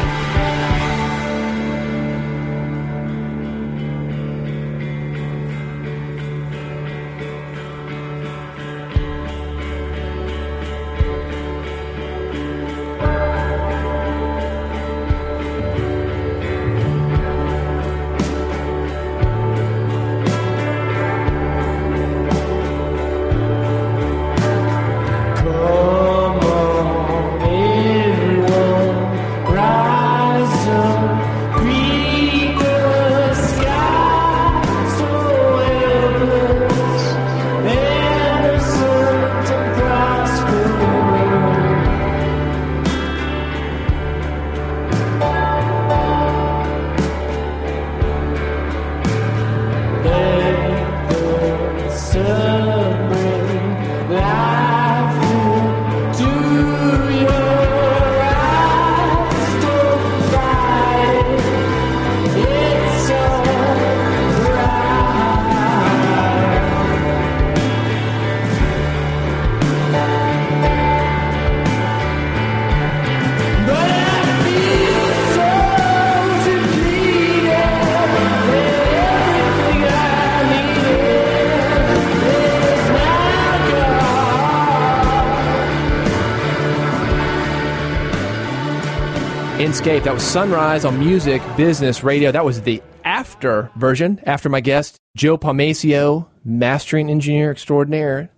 B: Inscape. That was Sunrise on Music Business Radio. That was the after version, after my guest, Joe Palmaccio, mastering engineer extraordinaire,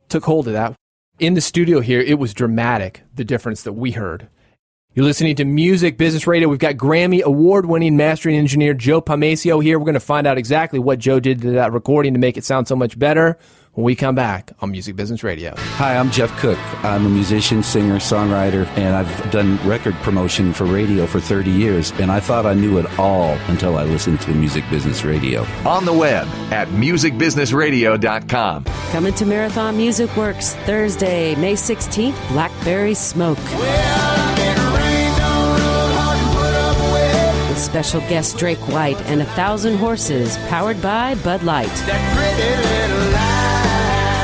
B: took hold of that. In the studio here, it was dramatic, the difference that we heard. You're listening to Music Business Radio. We've got Grammy Award-winning mastering engineer Joe Palmaccio here. We're going to find out exactly what Joe did to that recording to make it sound so much better when we come back on Music Business Radio.
K: Hi, I'm Jeff Cook. I'm a musician, singer, songwriter, and I've done record promotion for radio for 30 years, and I thought I knew it all until I listened to Music Business Radio.
A: On the web at musicbusinessradio.com.
L: Coming to Marathon Music Works Thursday, May 16th, Blackberry Smoke. special guest Drake White and 1,000 Horses, powered by Bud Light.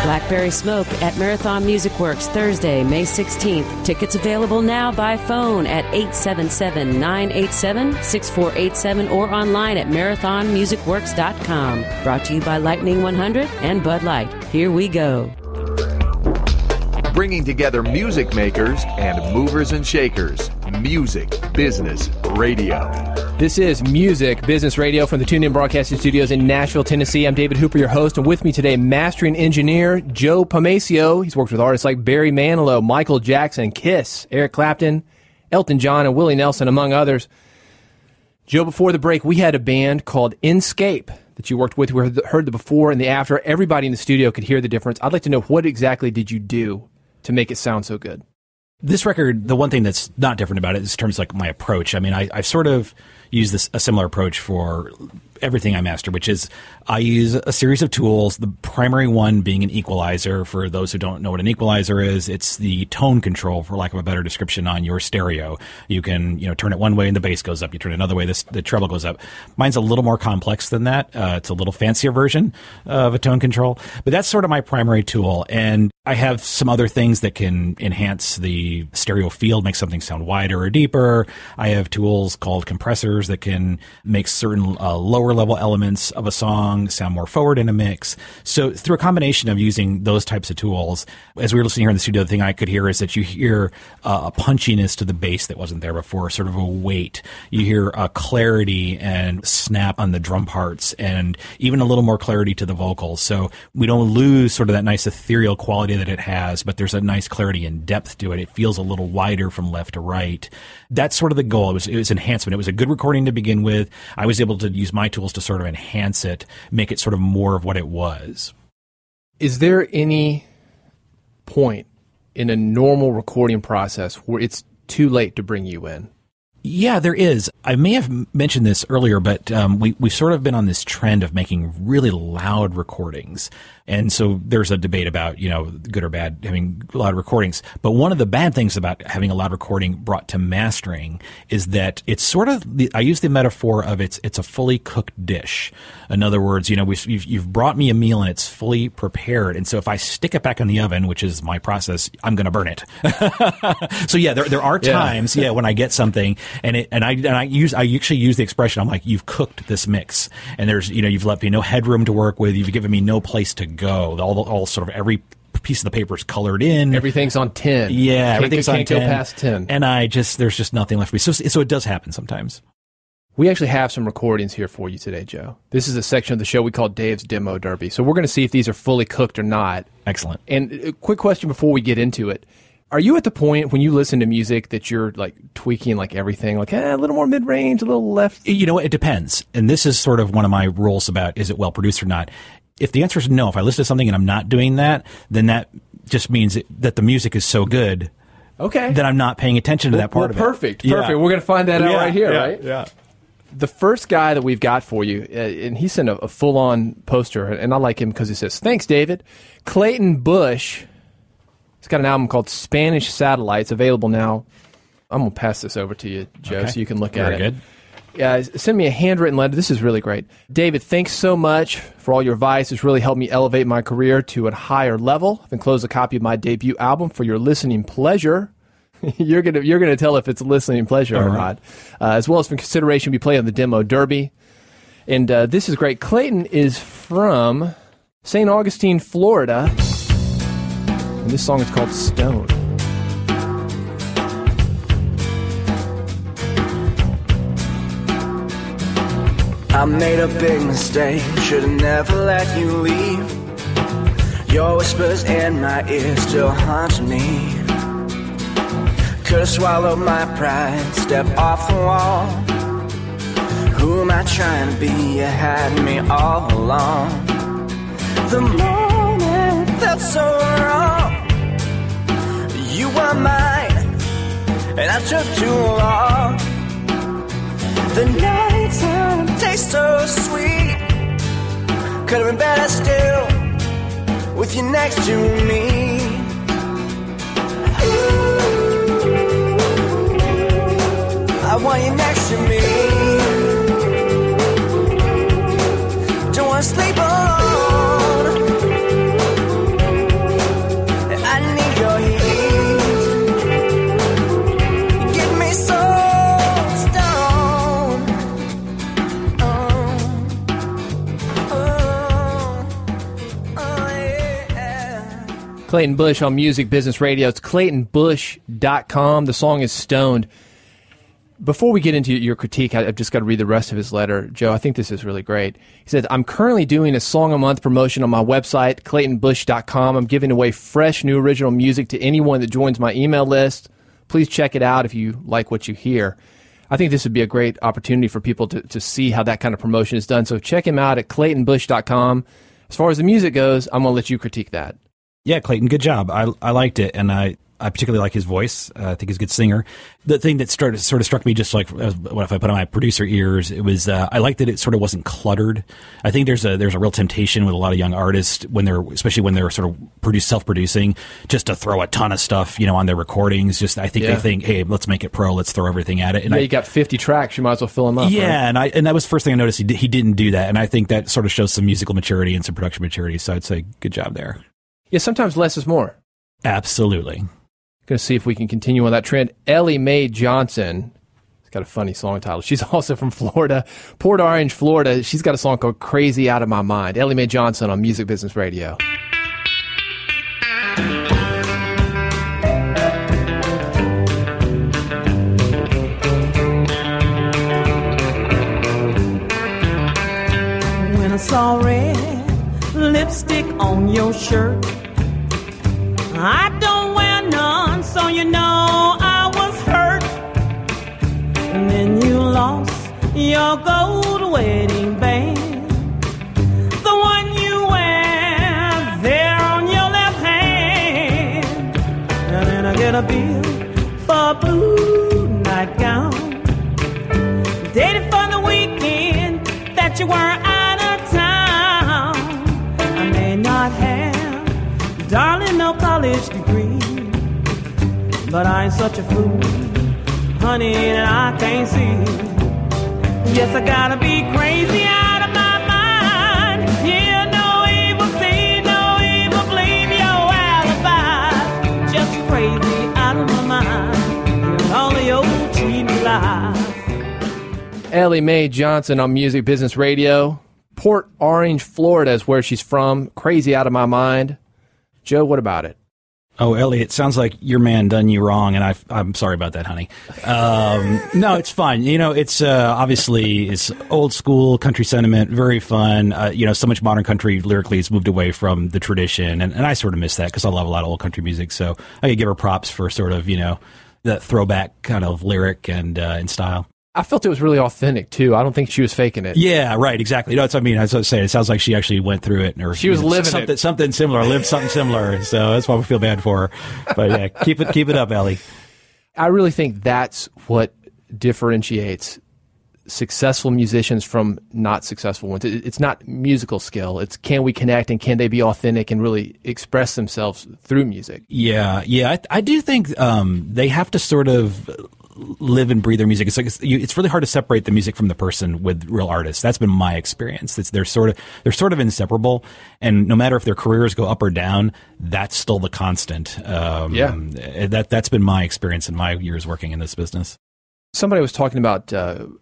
L: Blackberry Smoke at Marathon Music Works Thursday, May 16th. Tickets available now by phone at 877-987-6487 or online at marathonmusicworks.com. Brought to you by Lightning 100 and Bud Light. Here we go.
A: Bringing together music makers and movers and shakers. Music Business Radio.
B: This is Music Business Radio from the TuneIn Broadcasting Studios in Nashville, Tennessee. I'm David Hooper, your host, and with me today, mastering engineer Joe Palmaccio. He's worked with artists like Barry Manilow, Michael Jackson, Kiss, Eric Clapton, Elton John, and Willie Nelson, among others. Joe, before the break, we had a band called Inscape that you worked with. We heard the before and the after. Everybody in the studio could hear the difference. I'd like to know, what exactly did you do to make it sound so good?
C: This record, the one thing that's not different about it is in terms of like my approach. I mean, I've sort of used a similar approach for everything I master, which is I use a series of tools, the primary one being an equalizer. For those who don't know what an equalizer is, it's the tone control, for lack of a better description, on your stereo. You can, turn it one way and the bass goes up. You turn it another way, the treble goes up. Mine's a little more complex than that. It's a little fancier version of a tone control, but that's sort of my primary tool. And I have some other things that can enhance the stereo field, make something sound wider or deeper. I have tools called compressors that can make certain lower level elements of a song sound more forward in a mix. So through a combination of using those types of tools, as we were listening here in the studio, the thing I could hear is that you hear a punchiness to the bass that wasn't there before, sort of a weight. You hear a clarity and snap on the drum parts, and even a little more clarity to the vocals. So we don't lose sort of that nice ethereal quality that it has, but there's a nice clarity and depth to it. It feels a little wider from left to right. That's sort of the goal. It was enhancement. It was a good recording to begin with. I was able to use my tools to sort of enhance it, make it sort of more of what it was.
B: Is there any point in a normal recording process where it's too late to bring you in?
C: Yeah, there is. I may have mentioned this earlier, but we've sort of been on this trend of making really loud recordings. And so there's a debate about, good or bad having loud recordings. But one of the bad things about having a loud recording brought to mastering is that it's sort of, I use the metaphor of it's a fully cooked dish. In other words, you've brought me a meal and it's fully prepared. And so if I stick it back in the oven, which is my process, I'm going to burn it. So yeah, there are times, when I get something and I actually use the expression, I'm like, you've cooked this mix, and there's, you've left me no headroom to work with. You've given me no place to go. All sort of every piece of the paper is colored in.
B: Everything's on 10.
C: Yeah, everything's on 10.
B: Can't go past 10.
C: And there's just nothing left for me. So it does happen sometimes.
B: We actually have some recordings here for you today, Joe. This is a section of the show we call Dave's Demo Derby. So we're going to see if these are fully cooked or not.
C: Excellent.
B: And a quick question before we get into it. Are you at the point when you listen to music that you're like tweaking like everything, like a little more mid-range, a little left?
C: It depends. And this is sort of one of my rules about is it well produced or not. If the answer is no, if I listen to something and I'm not doing that, then that just means that the music is so good that I'm not paying attention to that part of it.
B: Perfect. We're going to find that out right here, right?
C: Yeah.
B: The first guy that we've got for you, and he sent a full-on poster, and I like him because he says, "Thanks, David." Clayton Bush. He's got an album called Spanish Satellites, available now. I'm going to pass this over to you, Joe, so you can look at it. Very good. Send me a handwritten letter. This is really great. David, thanks so much for all your advice. It's really helped me elevate my career to a higher level. I've enclosed a copy of my debut album for your listening pleasure. You're gonna tell if it's listening pleasure or not. As well as for consideration, we play on the Demo Derby. And this is great. Clayton is from St. Augustine, Florida. And this song is called Stone.
F: I made a big mistake, should've never let you leave. Your whispers in my ear still haunt me. Could've swallowed my pride, step off the wall. Who am I trying to be? You had me all along. The moment felt so wrong. You were mine, and I took too long. The nighttime tastes so sweet. Could've been better still, with you next to me. Ooh, I want you next to me.
B: Clayton Bush on Music Business Radio. It's ClaytonBush.com. The song is Stoned. Before we get into your critique, I've just got to read the rest of his letter. Joe, I think this is really great. He said, I'm currently doing a song-a-month promotion on my website, ClaytonBush.com. I'm giving away fresh, new original music to anyone that joins my email list. Please check it out if you like what you hear. I think this would be a great opportunity for people to see how that kind of promotion is done. So check him out at ClaytonBush.com. As far as the music goes, I'm going to let you critique that.
C: Yeah, Clayton, good job. I liked it, and I particularly like his voice. I think he's a good singer. The thing that sort of struck me, just like what if I put on my producer ears, it was I liked that it sort of wasn't cluttered. I think there's a real temptation with a lot of young artists especially when they're sort of self-producing, just to throw a ton of stuff, on their recordings. They think, hey, let's make it pro, let's throw everything at it. And
B: you got 50 tracks, you might as well fill them up.
C: Yeah,
B: right?
C: and that was the first thing I noticed. He didn't do that, and I think that sort of shows some musical maturity and some production maturity. So I'd say good job there.
B: Yeah, sometimes less is more.
C: Absolutely.
B: Going to see if we can continue on that trend. Ellie Mae Johnson, she's got a funny song title. She's also from Florida, Port Orange, Florida. She's got a song called Crazy Out of My Mind. Ellie Mae Johnson on Music Business Radio.
M: When I saw red lipstick on your shirt, I don't wear none, so I was hurt. And then you lost your gold wedding band, the one you wear there on your left hand. And then I get a bill for a blue nightgown, dated for the weekend that you were out of town. I may not have, darling, no college degree, but I ain't such a fool, honey, that I can't see. Yes, I gotta be crazy out of my mind. Yeah, no evil see, no evil believe your alibi. Just crazy out of my mind. Hearing all the old cheating lies.
B: Ellie Mae Johnson on Music Business Radio. Port Orange, Florida is where she's from. Crazy Out of My Mind. Joe, what about it?
C: Oh, Ellie, it sounds like your man done you wrong, and I'm sorry about that, honey. No, it's fine. It's obviously it's old school country sentiment, very fun. So much modern country lyrically has moved away from the tradition, and I sort of miss that because I love a lot of old country music. So I could give her props for sort of that throwback kind of lyric and style.
B: I felt it was really authentic, too. I don't think she was faking it.
C: Yeah, right, exactly. That's what I mean. As I was saying, it sounds like she actually went through it. Or
B: she was living
C: something similar, lived something similar. So that's why we feel bad for her. But yeah, keep it up, Ellie.
B: I really think that's what differentiates successful musicians from not successful ones. It's not musical skill. It's can we connect and can they be authentic and really express themselves through music?
C: Yeah. I do think they have to sort of live and breathe their music. It's really hard to separate the music from the person with real artists. That's been my experience. They're sort of inseparable, and no matter if their careers go up or down, that's still the constant. That's been my experience in my years working in this business.
B: Somebody was talking about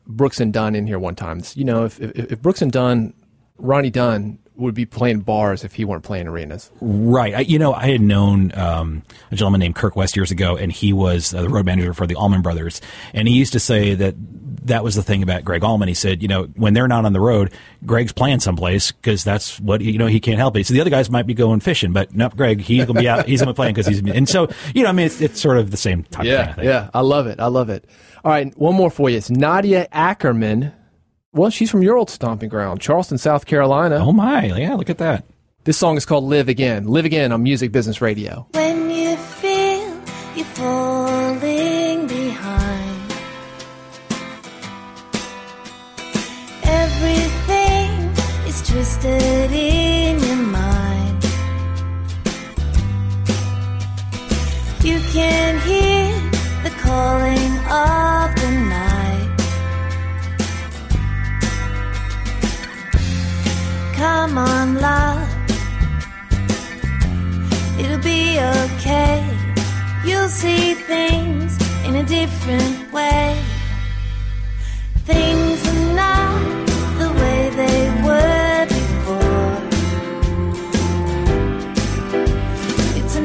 B: Brooks and Dunn in here one time. If Brooks and Dunn, Ronnie Dunn would be playing bars if he weren't playing arenas.
C: Right. I had known a gentleman named Kirk West years ago, and he was the road manager for the Allman Brothers. And he used to say that was the thing about Greg Allman. He said, when they're not on the road, Greg's playing someplace because that's what, he can't help it. So the other guys might be going fishing, but no, Greg, he's going to be out. He's going to be playing because he's, and so, it's sort of the same type of thing, I think.
B: Yeah. I love it. All right. One more for you. It's Nadia Ackerman. Well, she's from your old stomping ground, Charleston, South Carolina.
C: Oh, my. Yeah, look at that.
B: This song is called Live Again. Live Again on Music Business Radio.
N: When you feel you're falling behind, everything is twisted in your mind. You can hear the calling of the night. Come on, love, it'll be okay. You'll see things in a different way. Things are not the way they were before. It's a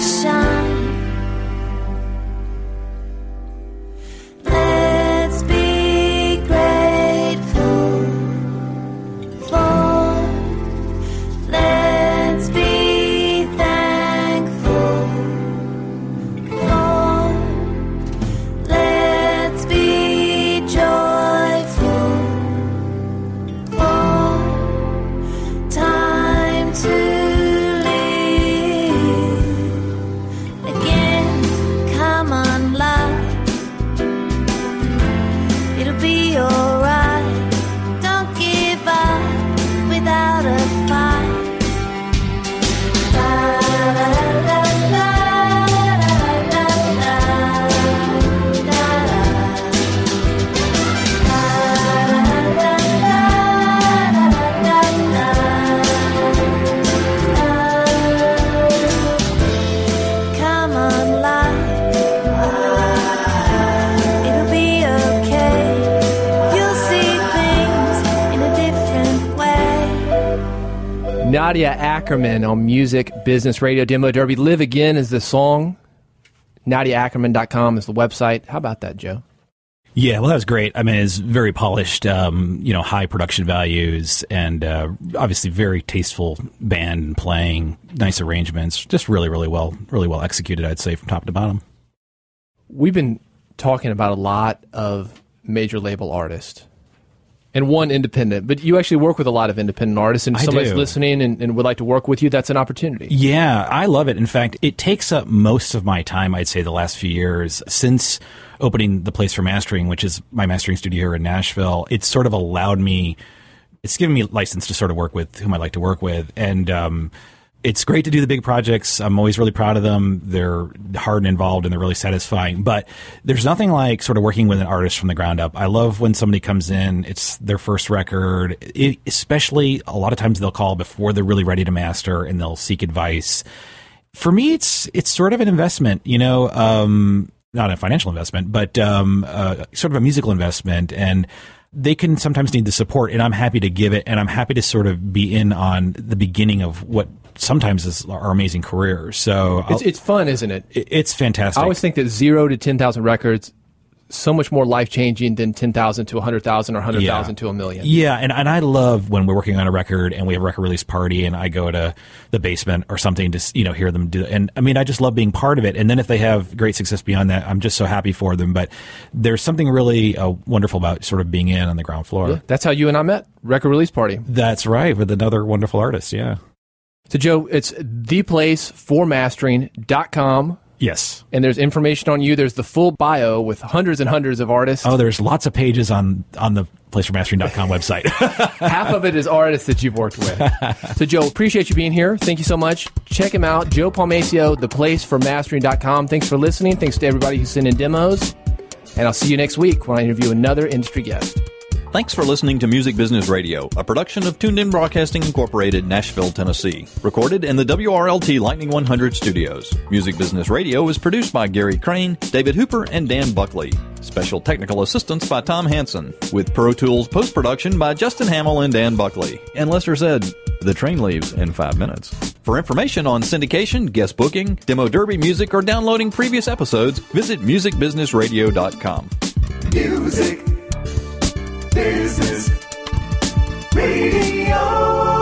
N: shine. Let's be grateful for, let's be thankful for, let's be joyful for, time to live again. Come on, love, it'll be alright. Don't give up without a fight. Da, da, da, da, da, da, da, da, come on, life, it'll be okay. You'll see things in a different way.
B: Nadia Ackerman on Music Business Radio. Demo Derby. Live Again is the song. NadiaAckerman.com is the website. How about that, Joe?
C: Yeah, well, that was great. I mean, it's very polished, high production values, and obviously very tasteful band and playing, nice arrangements, just really well executed, I'd say, from top to bottom.
B: We've been talking about a lot of major label artists and one independent, but you actually work with a lot of independent artists, and if
C: I
B: somebody's
C: do.
B: listening and would like to work with you, that's an opportunity.
C: Yeah, I love it. In fact, it takes up most of my time, I'd say, the last few years. Since opening the place for mastering, which is my mastering studio here in Nashville, it's sort of allowed me, it's given me license to sort of work with whom I like to work with. And it's great to do the big projects. I'm always really proud of them. They're hard and involved, and they're really satisfying. But there's nothing like sort of working with an artist from the ground up. I love when somebody comes in, it's their first record. Especially a lot of times they'll call before they're really ready to master, and they'll seek advice. For me, it's sort of an investment, not a financial investment, but sort of a musical investment. And they can sometimes need the support, and I'm happy to give it, and I'm happy to sort of be in on the beginning of what sometimes is our amazing careers. So
B: It's fun, isn't it?
C: It's fantastic.
B: I always think that 0 to 10,000 records, so much more life-changing than 10,000 to 100,000 or 100,000 to a million.
C: Yeah, and I love when we're working on a record and we have a record release party and I go to the basement or something to hear them do it. And I mean, I just love being part of it. And then if they have great success beyond that, I'm just so happy for them. But there's something really wonderful about sort of being in on the ground floor.
B: Yeah, that's how you and I met, record release party.
C: That's right, with another wonderful artist, yeah.
B: So, Joe, it's theplaceformastering.com.
C: Yes.
B: And there's information on you. There's the full bio with hundreds and hundreds of artists.
C: Oh, there's lots of pages on the placeformastering.com website.
B: Half of it is artists that you've worked with. So, Joe, appreciate you being here. Thank you so much. Check him out, Joe Palmaccio, theplaceformastering.com. Thanks for listening. Thanks to everybody who sent in demos. And I'll see you next week when I interview another industry guest.
O: Thanks for listening to Music Business Radio, a production of Tuned In Broadcasting Incorporated, Nashville, Tennessee. Recorded in the WRLT Lightning 100 studios. Music Business Radio is produced by Gary Crane, David Hooper, and Dan Buckley. Special technical assistance by Tom Hansen. With Pro Tools post-production by Justin Hamill and Dan Buckley. And Lester said, the train leaves in 5 minutes. For information on syndication, guest booking, demo derby music, or downloading previous episodes, visit musicbusinessradio.com.
P: Music Business Radio.